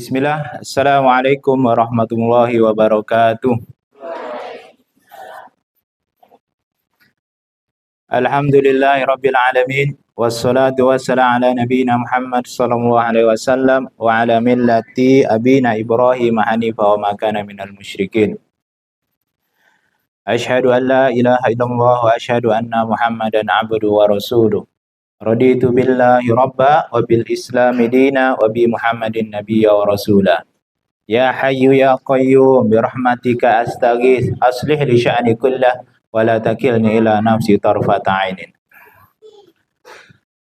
Bismillah, Assalamualaikum warahmatullahi wabarakatuh. Alhamdulillahi rabbil alamin. Wassalatu wassalamu ala nabiyyina Muhammad sallallahu alaihi wasallam wa ala millati abina Ibrahim hanifa wa ma kana minal musyrikin. Asyhadu an la ilaha illallah wa asyhadu anna Muhammadan abduhu wa rasuluh. Raditu billahi rabba wa bil islami dina wa bi Muhammadin nabiyya wa rasulah. Ya hayyu ya qayyum bi rahmatika astaghits aslih li sya'ni kullah wa la takilni ila nafsi tarfata ainin.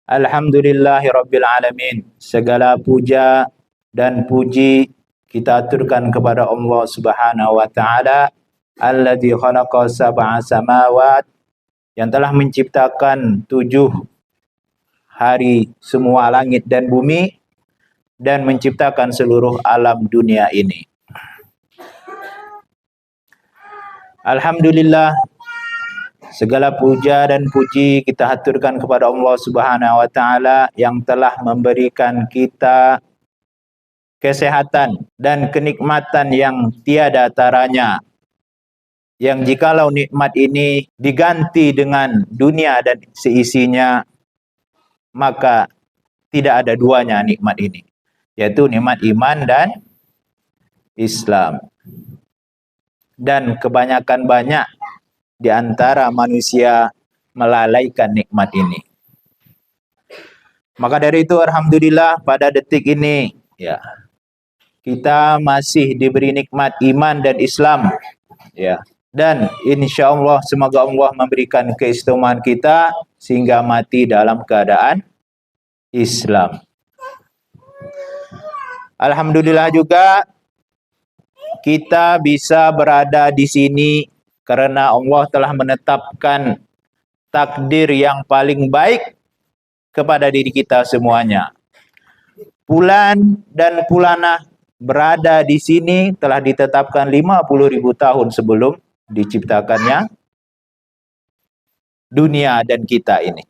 Alhamdulillahi rabbil alamin. Segala puja dan puji kita aturkan kepada Allah Subhanahu wa taala alladzi khalaqa sab'a samawat, yang telah menciptakan 7 hari semua langit dan bumi dan menciptakan seluruh alam dunia ini. Alhamdulillah, segala puja dan puji kita haturkan kepada Allah Subhanahu wa taala yang telah memberikan kita kesehatan dan kenikmatan yang tiada taranya. Yang jikalau nikmat ini diganti dengan dunia dan seisinya, maka tidak ada duanya nikmat ini, yaitu nikmat iman dan Islam. Dan kebanyakan di antara manusia melalaikan nikmat ini. Maka dari itu alhamdulillah pada detik ini ya, kita masih diberi nikmat iman dan Islam ya. Dan insya Allah semoga Allah memberikan keistimewaan kita sehingga mati dalam keadaan Islam. Alhamdulillah juga kita bisa berada di sini karena Allah telah menetapkan takdir yang paling baik kepada diri kita semuanya. Bulan dan bulanah berada di sini telah ditetapkan 50.000 tahun sebelum diciptakannya dunia dan kita ini.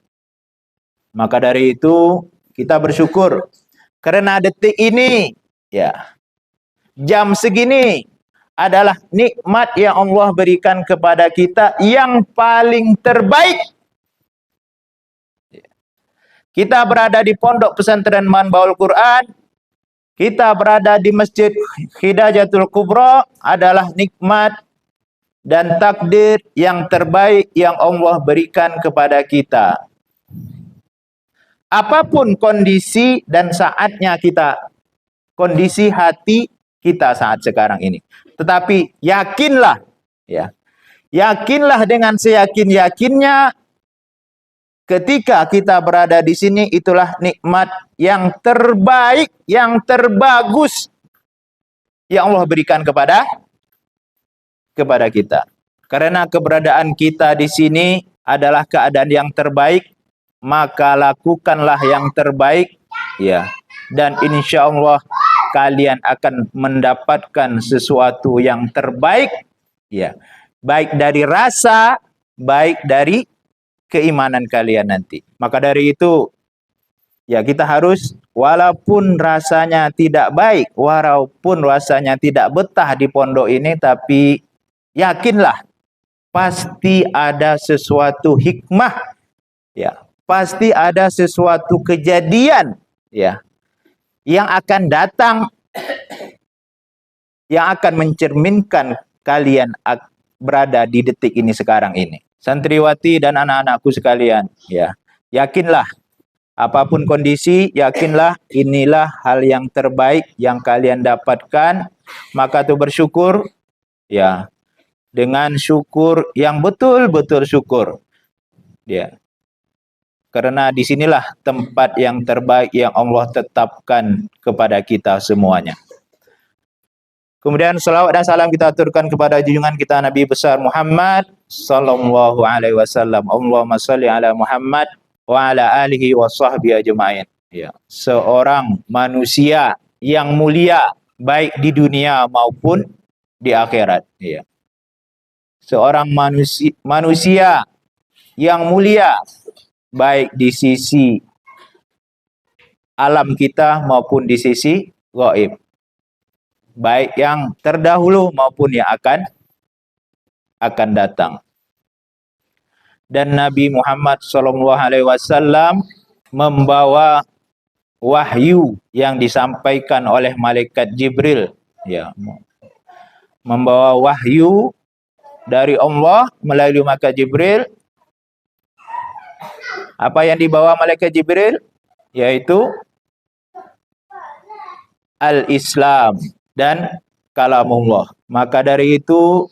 Maka dari itu kita bersyukur karena detik ini ya, jam segini adalah nikmat yang Allah berikan kepada kita yang paling terbaik. Kita berada di pondok pesantren Manbaul Quran, kita berada di Masjid Hidayatul Kubra adalah nikmat dan takdir yang terbaik yang Allah berikan kepada kita. Apapun kondisi dan saatnya kita, kondisi hati kita saat sekarang ini. Tetapi yakinlah ya. Yakinlah dengan seyakin-yakinnya ketika kita berada di sini itulah nikmat yang terbaik, yang terbagus yang Allah berikan kepada kita. Karena keberadaan kita di sini adalah keadaan yang terbaik, maka lakukanlah yang terbaik ya. Dan insya Allah kalian akan mendapatkan sesuatu yang terbaik ya, baik dari rasa, baik dari keimanan kalian nanti. Maka dari itu ya, kita harus walaupun rasanya tidak baik, walaupun rasanya tidak betah di pondok ini, tapi yakinlah pasti ada sesuatu hikmah ya, pasti ada sesuatu kejadian ya yang akan datang, yang akan mencerminkan kalian berada di detik ini sekarang ini. Santriwati dan anak-anakku sekalian ya, yakinlah apapun kondisi, yakinlah inilah hal yang terbaik yang kalian dapatkan. Maka tuh bersyukur ya, dengan syukur yang betul-betul syukur ya. Karena disinilah tempat yang terbaik yang Allah tetapkan kepada kita semuanya. Kemudian salawat dan salam kita aturkan kepada junjungan kita Nabi besar Muhammad sallallahu alaihi wasallam. Allahumma shalli ala Muhammad wa ala alihi wa sahbihi ajma'in. Ya, seorang manusia yang mulia baik di dunia maupun di akhirat ya. Seorang manusia yang mulia baik di sisi alam kita maupun di sisi gaib. baik yang terdahulu maupun yang akan datang. Dan Nabi Muhammad SAW membawa wahyu yang disampaikan oleh malaikat Jibril, ya, membawa wahyu dari Allah melalui malaikat Jibril. Apa yang dibawa malaikat Jibril? Yaitu al-Islam dan kalamullah. Maka dari itu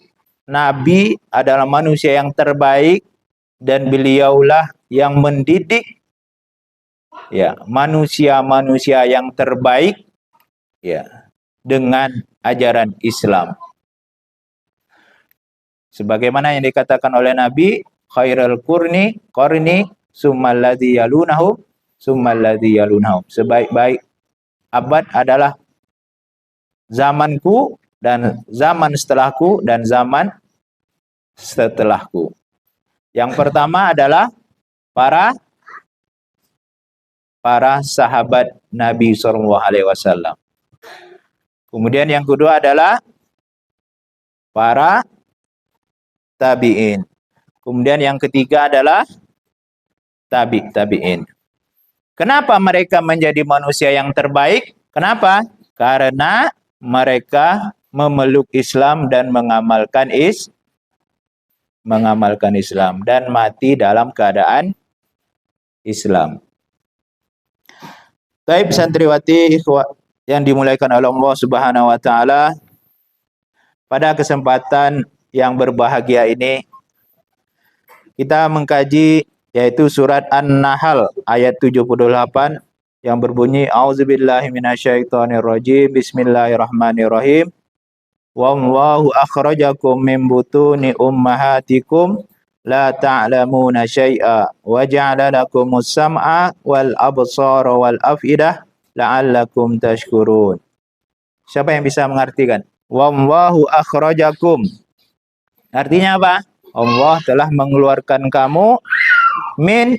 Nabi adalah manusia yang terbaik dan beliaulah yang mendidik, ya, manusia-manusia yang terbaik, ya, dengan ajaran Islam. Sebagaimana yang dikatakan oleh Nabi, khairul qarni summal ladzi yalunahum summal ladzi yalunahum. Sebaik-baik abad adalah zamanku dan zaman setelahku dan zaman setelahku. Yang pertama adalah para sahabat Nabi SAW. Kemudian yang kedua adalah para tabi'in. Kemudian yang ketiga adalah tabi'in. Kenapa mereka menjadi manusia yang terbaik? Kenapa? Karena mereka memeluk Islam dan mengamalkan Islam dan mati dalam keadaan Islam. Taib santriwati yang dimuliakan oleh Allah Subhanahu wa taala, pada kesempatan yang berbahagia ini kita mengkaji yaitu surat An-Nahl ayat 78 yang berbunyi auzubillahi minasyaitonirrajim bismillahirrahmanirrahim. Wallahu akhrajakum min butuni ummahatikum la ta'lamuna syai'a wa ja'ala lakumus sam'a wal absara wal afidah la'allakum tashkurun. Siapa yang bisa mengartikan? Wallahu akhrajakum. Artinya apa? Allah telah mengeluarkan kamu min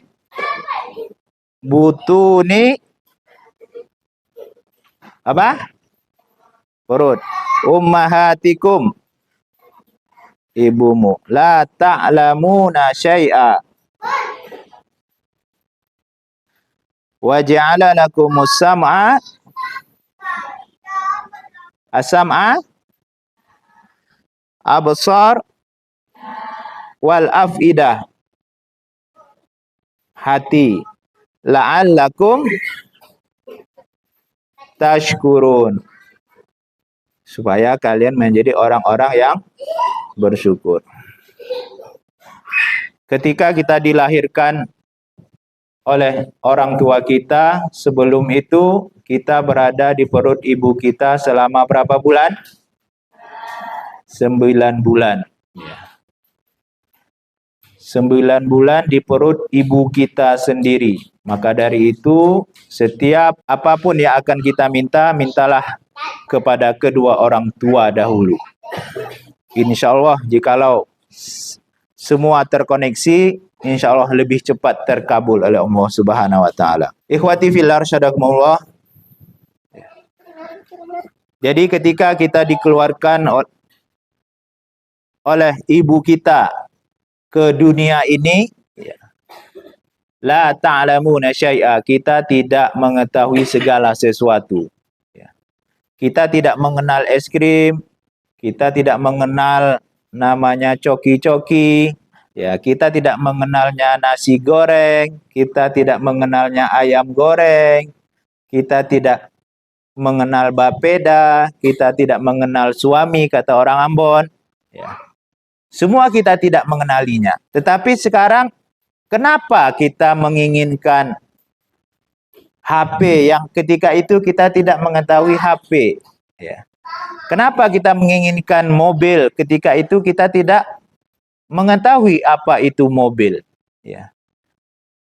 butuni apa? Perut. Ummahatikum, ibumu. La ta'lamuna syai'a. Wa ja'ala lakumus sam'a. As-sam'a, absar, wal afidah. Hati. La'allakum tashkurun. Supaya kalian menjadi orang-orang yang bersyukur. Ketika kita dilahirkan oleh orang tua kita, sebelum itu kita berada di perut ibu kita selama berapa bulan? 9 bulan. 9 bulan di perut ibu kita sendiri. Maka dari itu, setiap apapun yang akan kita minta, mintalah kepada kedua orang tua dahulu. Insya Allah, jikalau semua terkoneksi, insya Allah lebih cepat terkabul oleh Allah Subhanahu wa taala. Ikhwati fillah rasyadakumullah. Jadi ketika kita dikeluarkan oleh ibu kita ke dunia ini, la ta'lamuna syai'a, kita tidak mengetahui segala sesuatu. Kita tidak mengenal es krim, kita tidak mengenal namanya coki-coki, ya, kita tidak mengenalnya nasi goreng, kita tidak mengenalnya ayam goreng, kita tidak mengenal bapeda, kita tidak mengenal suami, kata orang Ambon, ya. Semua kita tidak mengenalinya. Tetapi sekarang kenapa kita menginginkan HP yang ketika itu kita tidak mengetahui HP, ya. Kenapa kita menginginkan mobil ketika itu kita tidak mengetahui apa itu mobil, ya.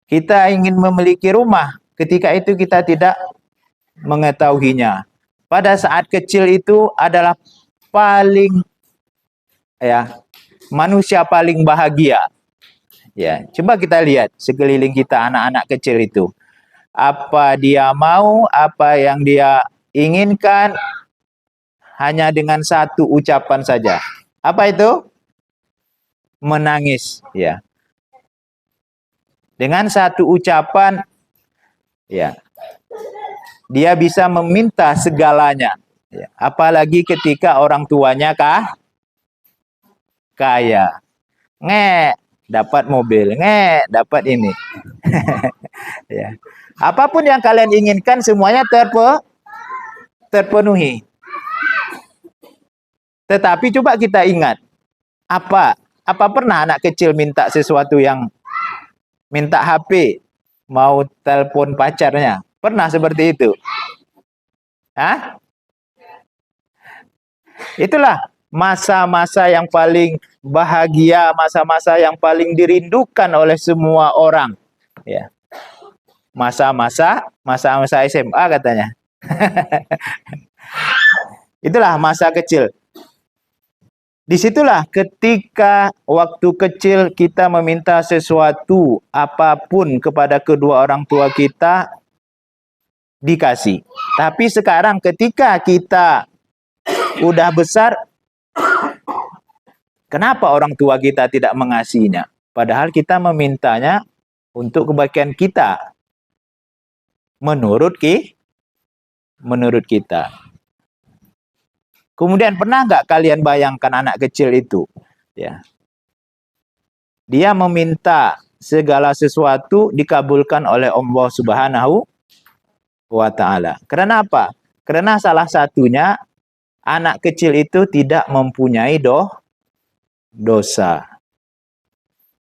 Kita ingin memiliki rumah ketika itu kita tidak mengetahuinya. Pada saat kecil itu adalah paling, ya, manusia paling bahagia. Ya, coba kita lihat sekeliling kita anak-anak kecil itu. Apa dia mau, apa yang dia inginkan, hanya dengan satu ucapan saja. Apa itu? Menangis, ya. Dengan satu ucapan, ya, dia bisa meminta segalanya. Ya. Apalagi ketika orang tuanya kaya. Dapat mobil, dapat ini. Ya. Apapun yang kalian inginkan semuanya terpenuhi. Tetapi coba kita ingat, apa pernah anak kecil minta sesuatu yang minta HP, mau telepon pacarnya? Pernah seperti itu? Hah? Itulah masa-masa yang paling bahagia, masa-masa yang paling dirindukan oleh semua orang. Ya. Masa-masa SMA katanya. Itulah masa kecil. Disitulah ketika waktu kecil kita meminta sesuatu apapun kepada kedua orang tua kita, dikasih. Tapi sekarang ketika kita udah besar, kenapa orang tua kita tidak mengasihinya? Padahal kita memintanya untuk kebaikan kita. Menurut kita. Kemudian pernah nggak kalian bayangkan anak kecil itu? Ya. Dia meminta segala sesuatu dikabulkan oleh Allah Subhanahu wa Ta'ala. Karena apa? Karena salah satunya anak kecil itu tidak mempunyai dosa.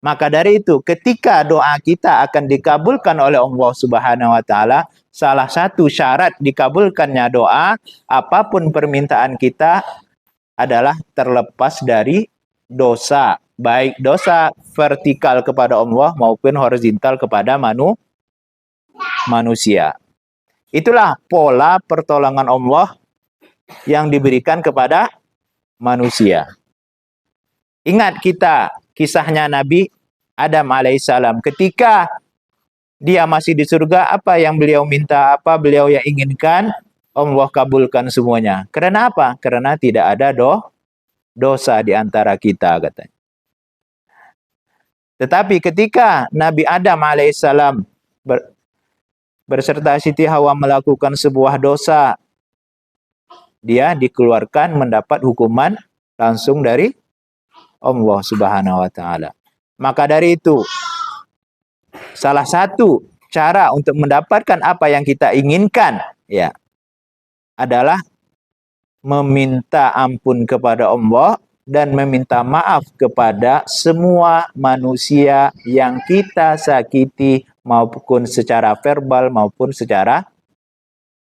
Maka dari itu, ketika doa kita akan dikabulkan oleh Allah Subhanahu wa Ta'ala, salah satu syarat dikabulkannya doa, apapun permintaan kita adalah terlepas dari dosa. Baik dosa vertikal kepada Allah maupun horizontal kepada manusia. Itulah pola pertolongan Allah yang diberikan kepada manusia. Ingat kita kisahnya Nabi Adam alaihissalam. Ketika dia masih di surga, apa yang beliau minta, apa beliau yang inginkan, Allah kabulkan semuanya. Karena apa? Karena tidak ada dosa di antara kita, katanya. Tetapi ketika Nabi Adam alaihissalam berserta Siti Hawa melakukan sebuah dosa, dia dikeluarkan mendapat hukuman langsung dari Allah Subhanahu wa Ta'ala. Maka dari itu, salah satu cara untuk mendapatkan apa yang kita inginkan, ya, adalah meminta ampun kepada Allah dan meminta maaf kepada semua manusia yang kita sakiti, maupun secara verbal maupun secara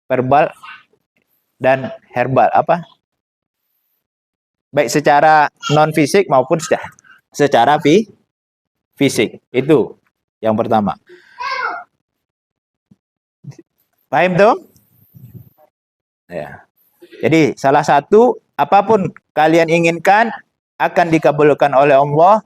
verbal dan herbal, baik secara non fisik maupun secara fisik. Itu yang pertama. Paham tuh? Ya. Jadi salah satu, apapun kalian inginkan akan dikabulkan oleh Allah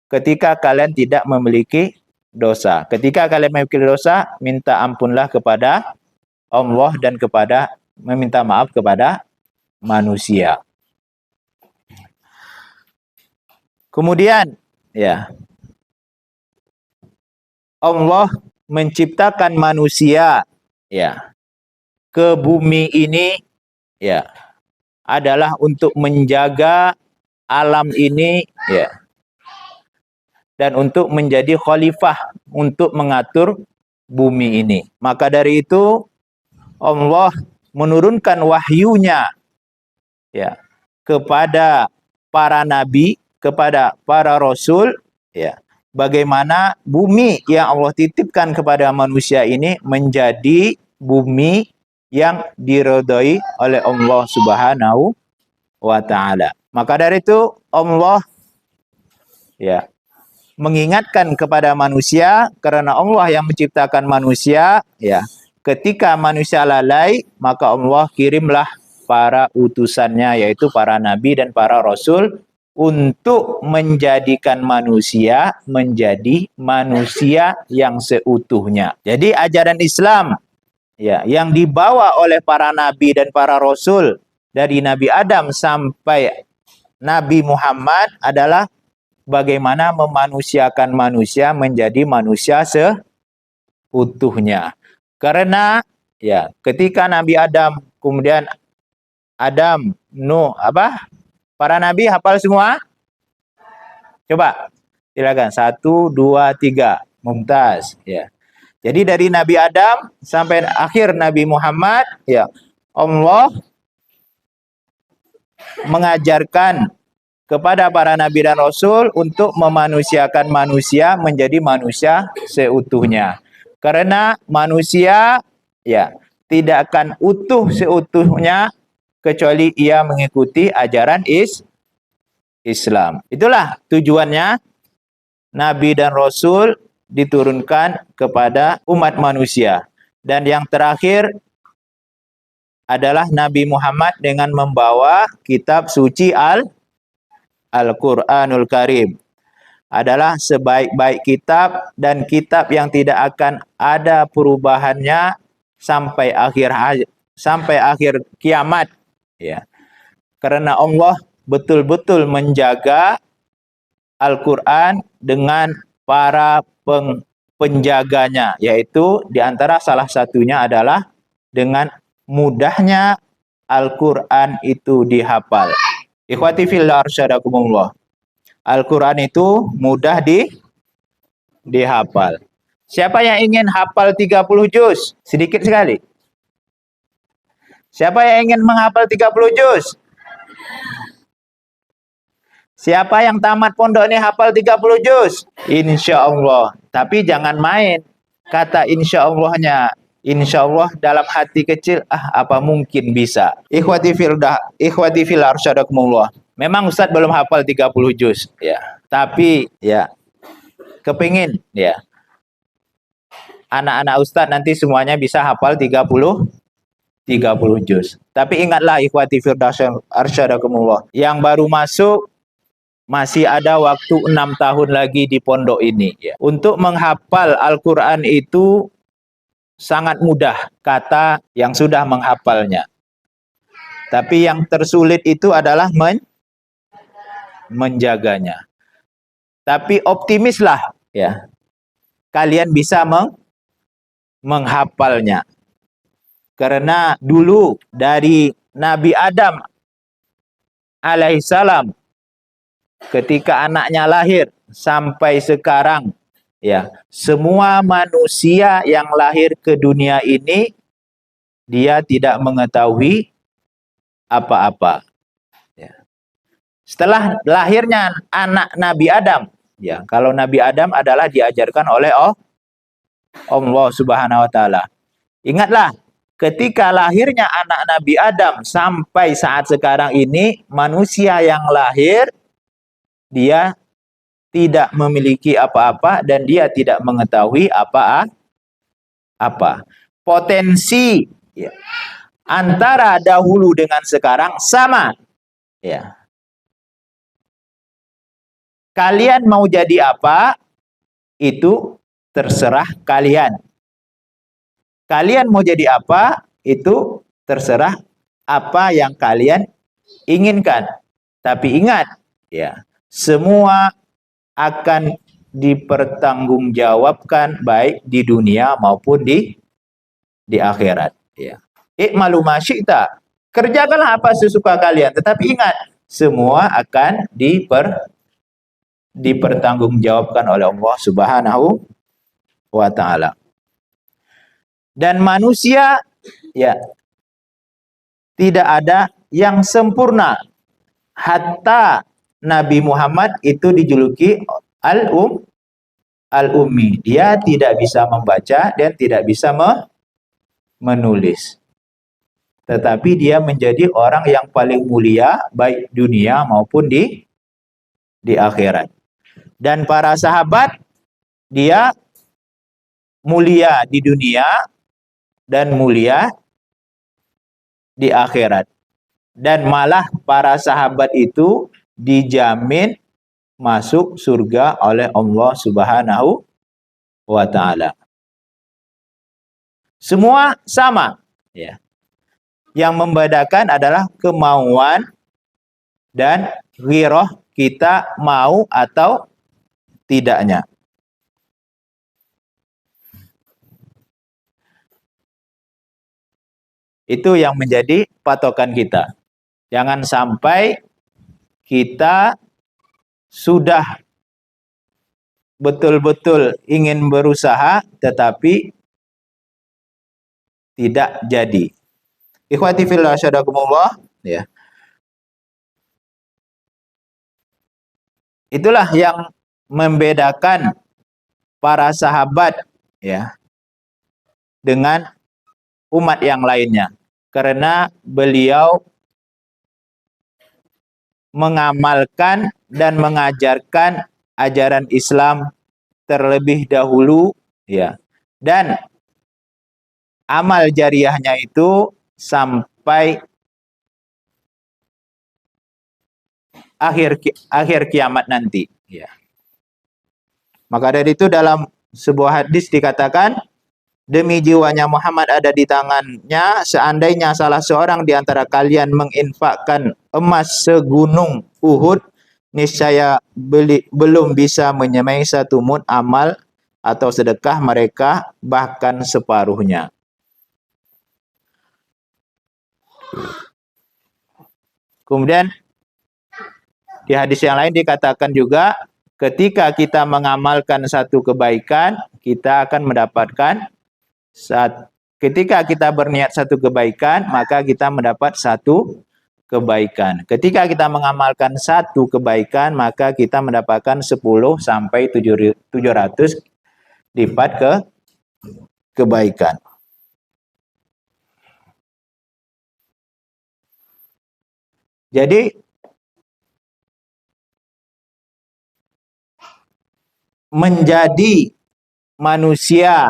ketika kalian tidak memiliki dosa. Ketika kalian memiliki dosa, minta ampunlah kepada Allah dan meminta maaf kepada manusia. Kemudian, ya, Allah menciptakan manusia, ya, ke bumi ini, ya, adalah untuk menjaga alam ini, ya, dan untuk menjadi khalifah untuk mengatur bumi ini. Maka dari itu Allah menurunkan wahyunya, ya, kepada para nabi, kepada para rasul, ya, bagaimana bumi yang Allah titipkan kepada manusia ini menjadi bumi yang diridhai oleh Allah Subhanahu wa Ta'ala. Maka dari itu Allah, ya, mengingatkan kepada manusia, karena Allah yang menciptakan manusia, ya, ketika manusia lalai, maka Allah kirimlah para utusannya, yaitu para nabi dan para rasul, untuk menjadikan manusia menjadi manusia yang seutuhnya. Jadi ajaran Islam, ya, yang dibawa oleh para nabi dan para rasul dari Nabi Adam sampai Nabi Muhammad adalah bagaimana memanusiakan manusia menjadi manusia seutuhnya. Karena ya, ketika Nabi Adam, kemudian Adam, Nuh, para nabi hafal semua? Coba, silakan. 1, 2, 3. Mumtaz. Ya. Jadi dari Nabi Adam sampai akhir Nabi Muhammad, ya, Allah mengajarkan kepada para nabi dan rasul untuk memanusiakan manusia menjadi manusia seutuhnya. Karena manusia ya tidak akan utuh seutuhnya kecuali ia mengikuti ajaran Islam. Itulah tujuannya nabi dan rasul diturunkan kepada umat manusia. Dan yang terakhir adalah Nabi Muhammad dengan membawa kitab suci Al-Quranul Karim. Adalah sebaik-baik kitab dan kitab yang tidak akan ada perubahannya sampai akhir kiamat, ya. Karena Allah betul-betul menjaga Al-Quran dengan para penjaganya, yaitu diantara salah satunya adalah dengan mudahnya Al-Quran itu dihafal. Ikhwati fillah arsyadakumullah. Al-Quran itu mudah dihafal. Siapa yang ingin hafal 30 juz? Sedikit sekali. Siapa yang ingin menghafal 30 juz? Siapa yang tamat pondok ini hafal 30 juz? Insya Allah. Tapi jangan main. Kata insya Allahnya. Insya Allah dalam hati kecil, apa mungkin bisa. Ikhwati fil arsyadakumullah. Memang Ustadz belum hafal 30 juz, ya. Tapi ya kepingin ya anak-anak Ustadz nanti semuanya bisa hafal 30 juz. Tapi ingatlah ikhwati fil arsyadakumullah, yang baru masuk masih ada waktu 6 tahun lagi di pondok ini, ya. Untuk menghafal Al-Quran itu sangat mudah kata yang sudah menghafalnya. Tapi yang tersulit itu adalah menjaganya. Tapi optimislah, ya. Kalian bisa menghafalnya. Karena dulu dari Nabi Adam alaihissalam ketika anaknya lahir sampai sekarang, ya, semua manusia yang lahir ke dunia ini dia tidak mengetahui apa-apa. Ya. Setelah lahirnya anak Nabi Adam, ya, kalau Nabi Adam adalah diajarkan oleh Allah Subhanahu wa taala. Ingatlah, ketika lahirnya anak Nabi Adam sampai saat sekarang ini, manusia yang lahir dia tidak memiliki apa-apa dan dia tidak mengetahui apa-apa. Potensi, ya, antara dahulu dengan sekarang sama, ya. Kalian mau jadi apa, itu terserah kalian. Kalian mau jadi apa, itu terserah apa yang kalian inginkan. Tapi ingat, ya, semua akan dipertanggungjawabkan baik di dunia maupun di akhirat, ya. I'malu ma syi'ta. Kerjakanlah apa sesuka kalian, tetapi ingat, semua akan dipertanggungjawabkan oleh Allah Subhanahu wa taala. Dan manusia, ya, tidak ada yang sempurna. Hatta Nabi Muhammad itu dijuluki al-ummi. Dia tidak bisa membaca dan tidak bisa menulis. Tetapi dia menjadi orang yang paling mulia baik dunia maupun di akhirat. Dan para sahabat, dia mulia di dunia dan mulia di akhirat. Dan malah para sahabat itu dijamin masuk surga oleh Allah Subhanahu wa taala. Semua sama, ya. Yang membedakan adalah kemauan dan ghirah, kita mau atau tidaknya. Itu yang menjadi patokan kita. Jangan sampai kita sudah betul-betul ingin berusaha tetapi tidak jadi. Ikhwati fillah syadakumullah, ya. Itulah yang membedakan para sahabat, ya, dengan umat yang lainnya. Karena beliau mengamalkan dan mengajarkan ajaran Islam terlebih dahulu, ya. Dan amal jariahnya itu sampai akhir kiamat nanti, ya. Maka dari itu dalam sebuah hadis dikatakan, demi jiwanya Muhammad ada di tangannya, seandainya salah seorang di antara kalian menginfakkan emas segunung Uhud, niscaya belum bisa menyamai satu mud amal atau sedekah mereka, bahkan separuhnya. Kemudian di hadis yang lain dikatakan juga, ketika kita mengamalkan satu kebaikan, kita akan mendapatkan ketika kita berniat satu kebaikan, maka kita mendapat satu kebaikan. Ketika kita mengamalkan satu kebaikan, maka kita mendapatkan 10 sampai 700 lipat kebaikan. Jadi menjadi manusia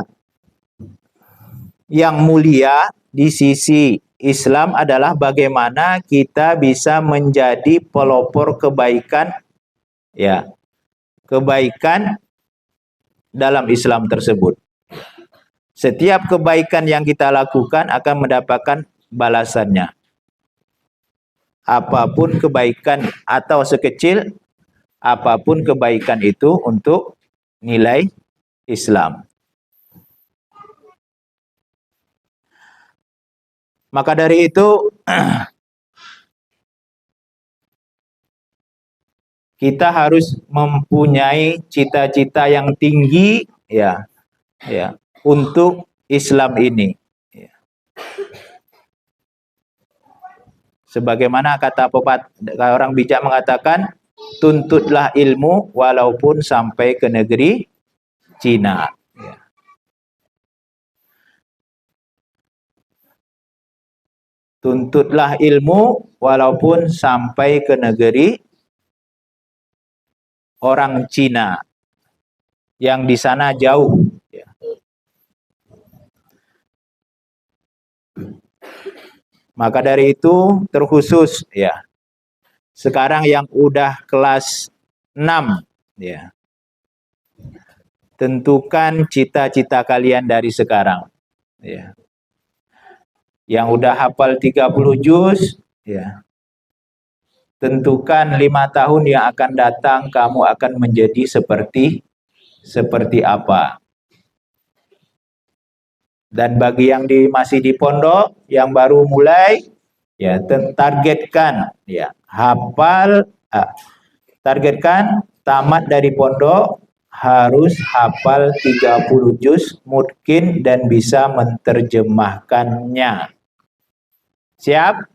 yang mulia di sisi Islam adalah bagaimana kita bisa menjadi pelopor kebaikan, ya, kebaikan dalam Islam tersebut. Setiap kebaikan yang kita lakukan akan mendapatkan balasannya. Apapun kebaikan atau sekecil apapun kebaikan itu untuk nilai Islam. Maka dari itu kita harus mempunyai cita-cita yang tinggi, ya, ya, untuk Islam ini. Ya. Sebagaimana kata orang bijak mengatakan, tuntutlah ilmu walaupun sampai ke negeri Cina. Ya. Tuntutlah ilmu walaupun sampai ke negeri orang Cina yang di sana jauh. Ya. Maka dari itu terkhusus, ya, sekarang yang udah kelas 6, ya, tentukan cita-cita kalian dari sekarang, ya. Yang udah hafal 30 juz, ya, tentukan 5 tahun yang akan datang kamu akan menjadi seperti apa. Dan bagi yang masih di pondok, yang baru mulai, ya, targetkan, ya, targetkan tamat dari pondok harus hafal 30 juz mungkin dan bisa menerjemahkannya. Siap?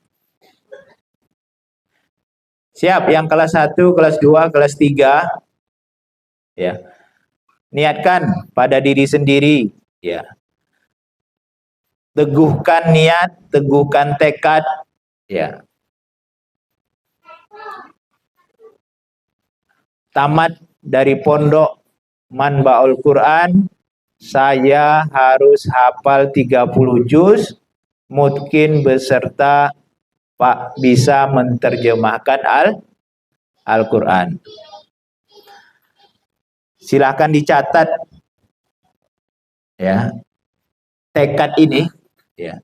Siap yang kelas 1, kelas 2, kelas 3. Ya. Niatkan pada diri sendiri, ya. Teguhkan niat, teguhkan tekad, ya. Tamat dari pondok Manbaul Quran, saya harus hafal 30 juz, mungkin beserta Pak bisa menerjemahkan Al-Quran. Silakan dicatat, ya, tekad ini, ya.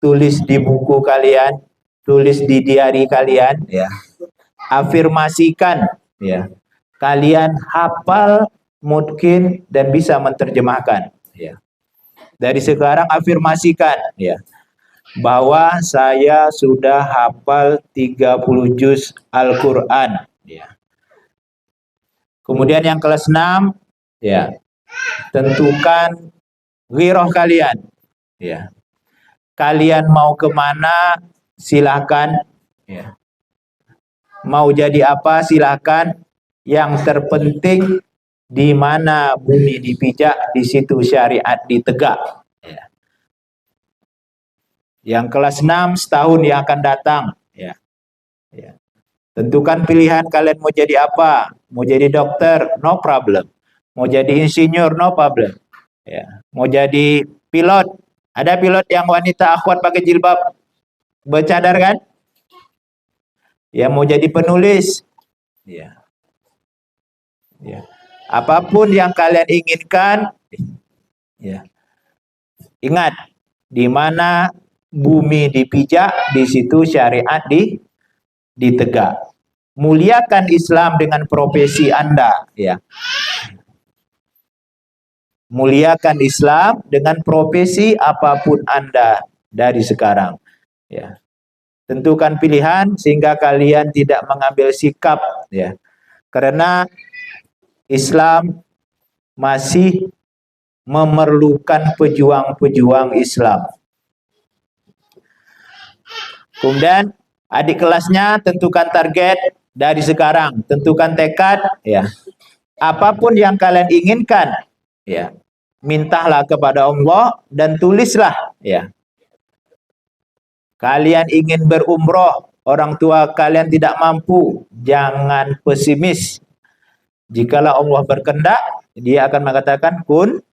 tulis di buku kalian, tulis di diari kalian, ya. Afirmasikan, ya. Kalian hafal mungkin dan bisa menerjemahkan, ya. Dari sekarang afirmasikan, ya, bahwa saya sudah hafal 30 juz Al-Qur'an, ya. Kemudian yang kelas 6, ya, tentukan ghirah kalian, ya. Kalian mau kemana silahkan, ya. Mau jadi apa silahkan. Yang terpenting di mana bumi dipijak, di situ syariat ditegak, ya. Yang kelas 6 setahun yang akan datang, ya. Ya. Tentukan pilihan kalian mau jadi apa. Mau jadi dokter, no problem. Mau jadi insinyur, no problem, ya. Mau jadi pilot, ada pilot yang wanita akhwat pakai jilbab bercadar kan? Ya, mau jadi penulis, ya. Ya. Apapun yang kalian inginkan, ya. Ingat, di mana bumi dipijak, di situ syariat ditegak. Muliakan Islam dengan profesi Anda, ya. Muliakan Islam dengan profesi apapun Anda dari sekarang, ya. Tentukan pilihan sehingga kalian tidak mengambil sikap, ya. Karena Islam masih memerlukan pejuang-pejuang Islam. Kemudian adik kelasnya tentukan target dari sekarang, tentukan tekad, ya. Apapun yang kalian inginkan, ya, mintalah kepada Allah dan tulislah, ya. Kalian ingin berumroh, orang tua kalian tidak mampu, jangan pesimis. Jikalau Allah berkehendak, dia akan mengatakan kun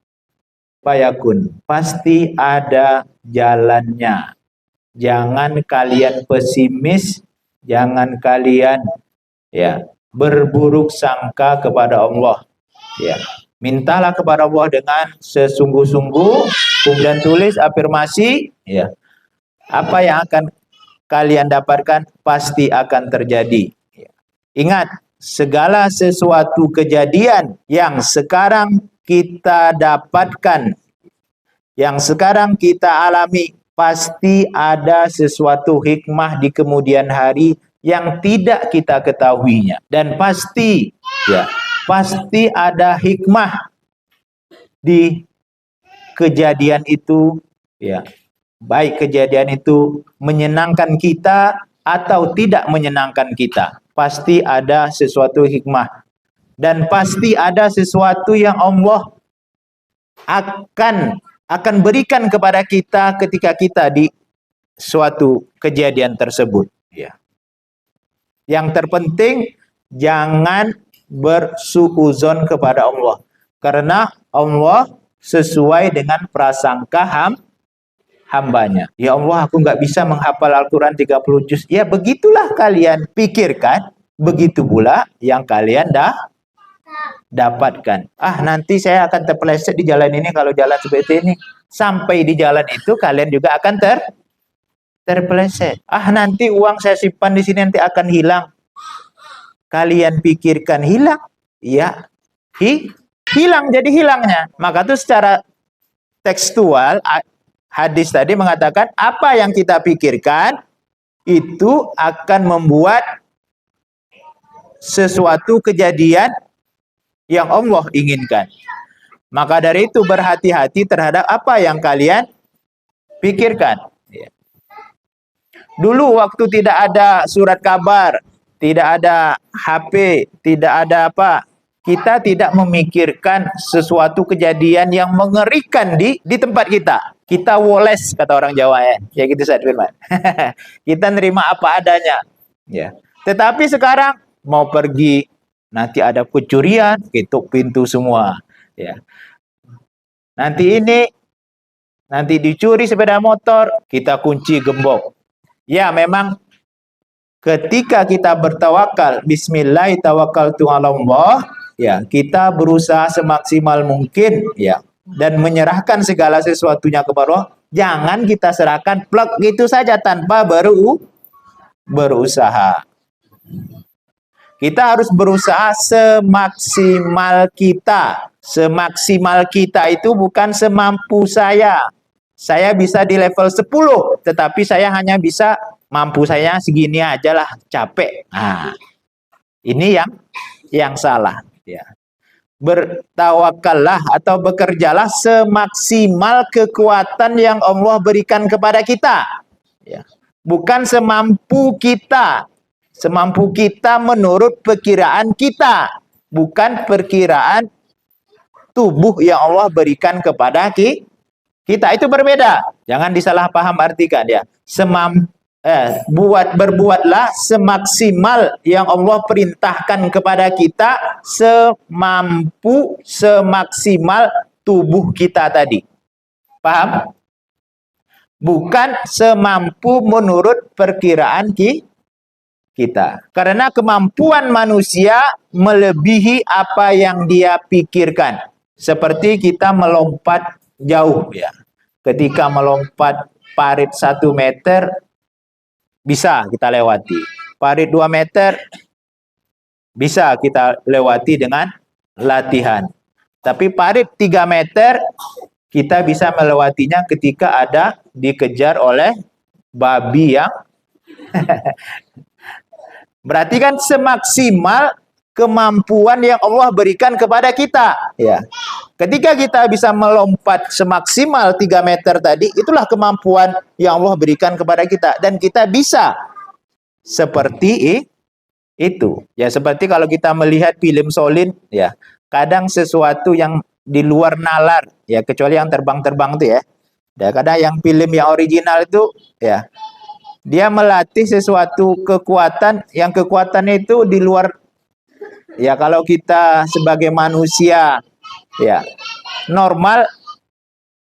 fayakun. Pasti ada jalannya. Jangan kalian pesimis, jangan kalian, ya, berburuk sangka kepada Allah, ya. Mintalah kepada Allah dengan sesungguh-sungguh, kemudian tulis afirmasi, ya. Apa yang akan kalian dapatkan pasti akan terjadi. Ingat, segala sesuatu kejadian yang sekarang kita dapatkan, yang sekarang kita alami, pasti ada sesuatu hikmah di kemudian hari yang tidak kita ketahuinya. Dan pasti, ya, pasti ada hikmah di kejadian itu, ya. Baik kejadian itu menyenangkan kita atau tidak menyenangkan kita, pasti ada sesuatu hikmah. Dan pasti ada sesuatu yang Allah akan berikan kepada kita ketika kita di suatu kejadian tersebut, ya. Yang terpenting jangan bersuuzon kepada Allah, karena Allah sesuai dengan prasangka hambanya. Ya Allah, aku nggak bisa menghafal Al-Quran 30 juz. Ya begitulah kalian pikirkan, begitu pula yang kalian dapatkan. Nanti saya akan terpeleset di jalan ini kalau jalan seperti ini. Sampai di jalan itu kalian juga akan terpeleset. Nanti uang saya simpan di sini nanti akan hilang. Kalian pikirkan hilang, ya, hilang jadi hilangnya. Maka itu secara tekstual hadis tadi mengatakan apa yang kita pikirkan itu akan membuat sesuatu kejadian yang Allah inginkan. Maka dari itu berhati-hati terhadap apa yang kalian pikirkan. Dulu waktu tidak ada surat kabar, tidak ada HP, tidak ada apa, kita tidak memikirkan sesuatu kejadian yang mengerikan di tempat kita. Kita woles, kata orang Jawa, ya. Ya gitu, Ustaz Firman. Kita nerima apa adanya, ya. Tetapi sekarang mau pergi, nanti ada pencurian, ketuk pintu semua, ya. Nanti dicuri sepeda motor, kita kunci gembok. Ya, memang ketika kita bertawakal, bismillah tawakkaltu 'alallah, ya, kita berusaha semaksimal mungkin, ya, dan menyerahkan segala sesuatunya kepada Allah, jangan kita serahkan plek gitu saja tanpa berusaha. Kita harus berusaha semaksimal kita. Semaksimal kita itu bukan semampu saya. Saya bisa di level 10, tetapi saya hanya bisa, mampu saya segini aja lah, capek. Nah, ini yang salah. Ya. Bertawakallah atau bekerjalah semaksimal kekuatan yang Allah berikan kepada kita. Ya. Bukan semampu kita. Semampu kita menurut perkiraan kita. Bukan perkiraan tubuh yang Allah berikan kepada kita. Itu berbeda. Jangan disalahpaham artikan ya. Berbuatlah semaksimal yang Allah perintahkan kepada kita, semaksimal tubuh kita tadi. Paham? Bukan semampu menurut perkiraan kita. Karena kemampuan manusia melebihi apa yang dia pikirkan. Seperti kita melompat jauh ya. Ketika melompat parit 1 meter bisa kita lewati. Parit 2 meter bisa kita lewati dengan latihan. Tapi parit 3 meter kita bisa melewatinya ketika ada dikejar oleh babi yang berarti kan semaksimal kemampuan yang Allah berikan kepada kita. Ya. Ketika kita bisa melompat semaksimal 3 meter tadi, itulah kemampuan yang Allah berikan kepada kita. Dan kita bisa seperti itu. Ya, seperti kalau kita melihat film Solin, ya, kadang sesuatu yang di luar nalar, ya, kecuali yang terbang-terbang itu ya. Ya, kadang yang film yang original itu, ya, dia melatih sesuatu kekuatan, yang kekuatannya itu di luar. Ya, kalau kita sebagai manusia ya normal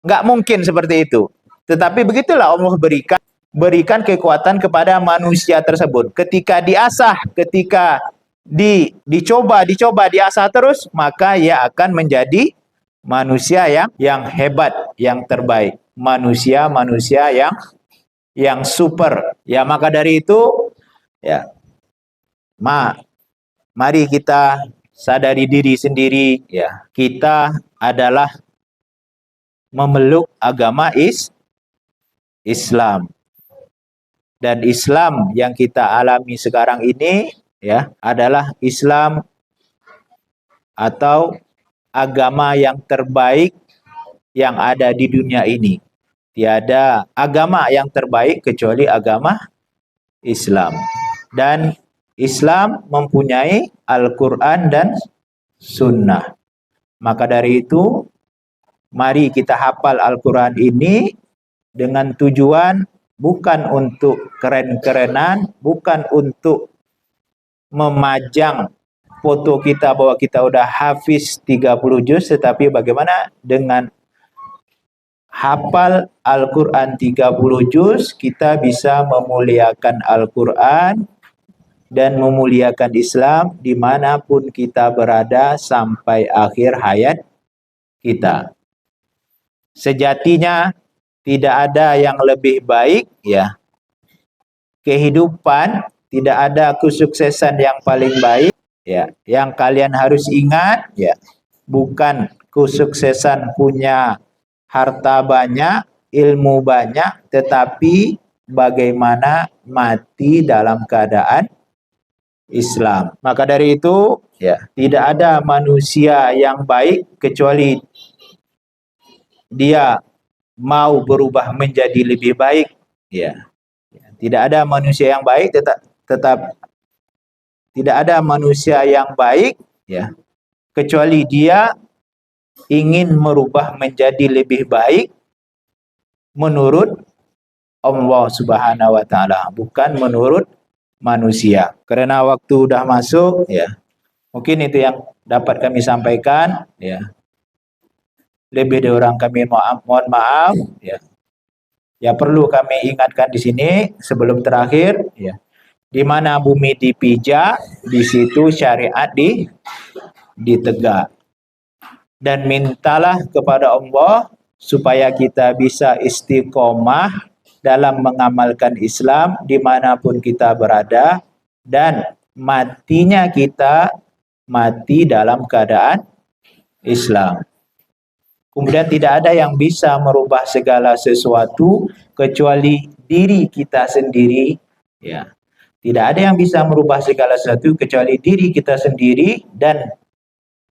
nggak mungkin seperti itu. Tetapi begitulah Allah berikan kekuatan kepada manusia tersebut. Ketika diasah, ketika dicoba diasah terus, maka ia akan menjadi manusia yang hebat, yang terbaik. Manusia yang super. Ya, maka dari itu ya mari kita sadari diri sendiri ya. Kita adalah memeluk agama Islam. Dan Islam yang kita alami sekarang ini ya adalah Islam atau agama yang terbaik yang ada di dunia ini. Tiada agama yang terbaik kecuali agama Islam. Dan Islam mempunyai Al-Quran dan Sunnah. Maka dari itu, mari kita hafal Al-Quran ini dengan tujuan bukan untuk keren-kerenan, bukan untuk memajang foto kita bahwa kita udah hafiz 30 juz, tetapi bagaimana dengan hafal Al-Quran 30 juz, kita bisa memuliakan Al-Quran dan memuliakan Islam dimanapun kita berada sampai akhir hayat kita. Sejatinya tidak ada yang lebih baik ya. Kehidupan tidak ada kesuksesan yang paling baik ya. Yang kalian harus ingat ya, bukan kesuksesan punya harta banyak, ilmu banyak, tetapi bagaimana mati dalam keadaan Islam. Maka dari itu ya, tidak ada manusia yang baik kecuali dia mau berubah menjadi lebih baik ya. Tidak ada manusia yang baik tetap tidak ada manusia yang baik ya kecuali dia ingin merubah menjadi lebih baik menurut Allah Subhanahu wa taala, bukan menurut manusia. Karena waktu udah masuk ya. Mungkin itu yang dapat kami sampaikan ya. Lebih dari orang kami mohon maaf ya. Ya, perlu kami ingatkan di sini sebelum terakhir ya. Di mana bumi dipijak, di situ syariat ditegak. dan mintalah kepada Allah supaya kita bisa istiqomah dalam mengamalkan Islam dimanapun kita berada, dan matinya kita mati dalam keadaan Islam. Kemudian tidak ada yang bisa merubah segala sesuatu kecuali diri kita sendiri. Ya. Tidak ada yang bisa merubah segala sesuatu kecuali diri kita sendiri dan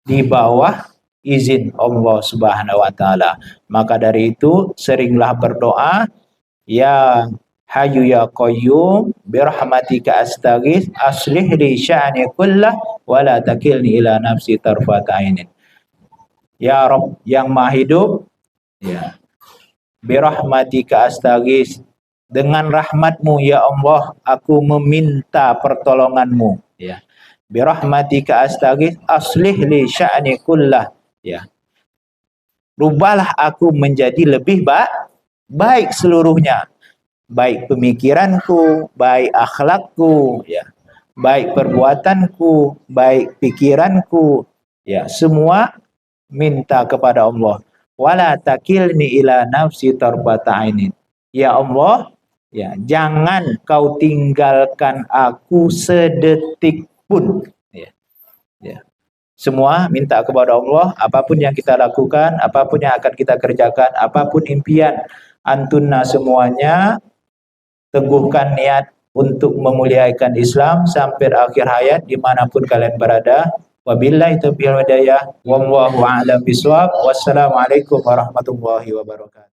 di bawah izin Allah Subhanahu wa taala. Maka dari itu seringlah berdoa, ya Hayyu ya Qayyum birahmatika astaghits aslih li sya'ni kullah wa la takilni ila nafsi tarfata ainin. Ya Rabb yang Maha Hidup, ya, birahmatika astaghits, dengan rahmatmu ya Allah aku meminta pertolonganmu, ya. Birahmatika astaghits aslih li sya'ni kullah, ya. Rubahlah aku menjadi lebih baik seluruhnya, baik pemikiranku, baik akhlakku, ya, baik perbuatanku, baik pikiranku, ya, semua minta kepada Allah. Wala takilni ila nafsi tarbata ainin. Ya Allah, ya, jangan kau tinggalkan aku sedetik pun. Ya, ya. Semua minta kepada Allah, apapun yang kita lakukan, apapun yang akan kita kerjakan, apapun impian antunna semuanya, teguhkan niat untuk memuliakan Islam sampai akhir hayat dimanapun kalian berada. Wabillahi taufiq wal hidayah. Wallahu a'lam bishawab. Wassalamualaikum warahmatullahi wabarakatuh.